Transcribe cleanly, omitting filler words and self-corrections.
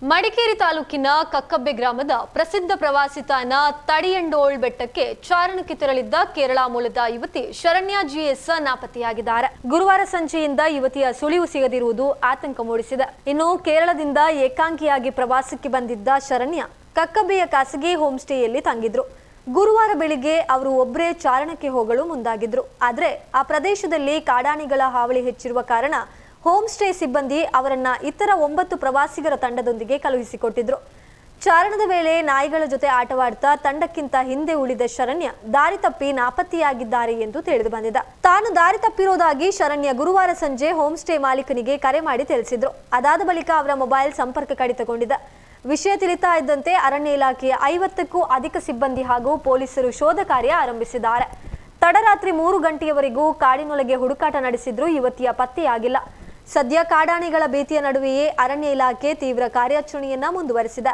ಮಡಿಕೇರಿ ತಾಲೂಕಿನ ಕಕ್ಕಬ್ಬೆ ಗ್ರಾಮದ ಪ್ರಸಿದ್ಧ ಪ್ರವಾಸಿ ತಾಣ ತಡಿಯಂಡೋಳ್ ಬೆಟ್ಟಕ್ಕೆ ಚಾರಣಕ್ಕೆ ತೆರಳಿದ್ದ ಕೇರಳ ಮೂಲದ ಯುವತಿ ಶರಣ್ಯ ಜಿಎಸ್ ನಾಪತ್ತೆಯಾಗಿದ್ದಾರೆ. ಗುರುವಾರ ಸಂಜೆಯಿಂದ ಯುವತಿಯ ಸುಳಿವು ಸಿಗದಿರುವುದು ಆತಂಕ ಮೂಡಿಸಿದೆ. ಇನ್ನು ಕೇರಳದಿಂದ ಏಕಾಂಗಿಯಾಗಿ ಪ್ರವಾಸಕ್ಕೆ ಬಂದಿದ್ದ ಶರಣ್ಯ ಕಕ್ಕಬ್ಬೆಯ ಖಾಸಗಿ ಹೋಮ್ ಸ್ಟೇಯಲ್ಲಿ ತಂಗಿದ್ರು. ಗುರುವಾರ ಬೆಳಿಗ್ಗೆ ಅವರು ಒಬ್ಬರೇ ಚಾರಣಕ್ಕೆ ಹೋಗಲು ಮುಂದಾಗಿದ್ರು. ಆದರೆ ಆ ಪ್ರದೇಶದಲ್ಲಿ ಕಾಡಾನೆಗಳ ಹಾವಳಿ ಹೆಚ್ಚಿರುವ ಕಾರಣ ಹೋಮ್ ಸ್ಟೇ ಸಿಬ್ಬಂದಿ ಅವರನ್ನ ಇತರ 9 ಪ್ರವಾಸಿಗರ ತಂಡದೊಂದಿಗೆ ಕಳುಹಿಸಿಕೊಟ್ಟಿದ್ರು. ಚಾರಣದ ವೇಳೆ ನಾಯಿಗಳ ಜೊತೆ ಆಟವಾಡ್ತಾ ತಂಡಕ್ಕಿಂತ ಹಿಂದೆ ಉಳಿದ ಶರಣ್ಯ ದಾರಿ ತಪ್ಪಿ ನಾಪತ್ತೆಯಾಗಿದ್ದಾರೆ ಎಂದು ತಿಳಿದು ಬಂದಿದೆ. ತಾನು ದಾರಿ ತಪ್ಪಿರೋದಾಗಿ ಶರಣ್ಯ ಗುರುವಾರ ಸಂಜೆ ಹೋಮ್ ಸ್ಟೇ ಮಾಲೀಕನಿಗೆ ಕರೆ ಮಾಡಿ ತಿಳಿಸಿದ್ರು. ಅದಾದ ಬಳಿಕ ಅವರ ಮೊಬೈಲ್ ಸಂಪರ್ಕ ಕಡಿತಗೊಂಡಿದೆ. ವಿಷಯ ತಿಳಿತಾ ಇದ್ದಂತೆ ಅರಣ್ಯ ಇಲಾಖೆಯ 50ಕ್ಕೂ ಅಧಿಕ ಸಿಬ್ಬಂದಿ ಹಾಗೂ ಪೊಲೀಸರು ಶೋಧ ಕಾರ್ಯ ಆರಂಭಿಸಿದ್ದಾರೆ. ತಡರಾತ್ರಿ 3 ಗಂಟೆಯವರೆಗೂ ಕಾಡಿನೊಳಗೆ ಹುಡುಕಾಟ ನಡೆಸಿದ್ರೂ ಯುವತಿಯ ಪತ್ತೆಯಾಗಿಲ್ಲ. ಸದ್ಯ ಕಾಡಾನೆಗಳ ಭೀತಿಯ ನಡುವೆಯೇ ಅರಣ್ಯ ಇಲಾಖೆ ತೀವ್ರ ಕಾರ್ಯಾಚರಣೆಯನ್ನ ಮುಂದುವರೆಸಿದೆ.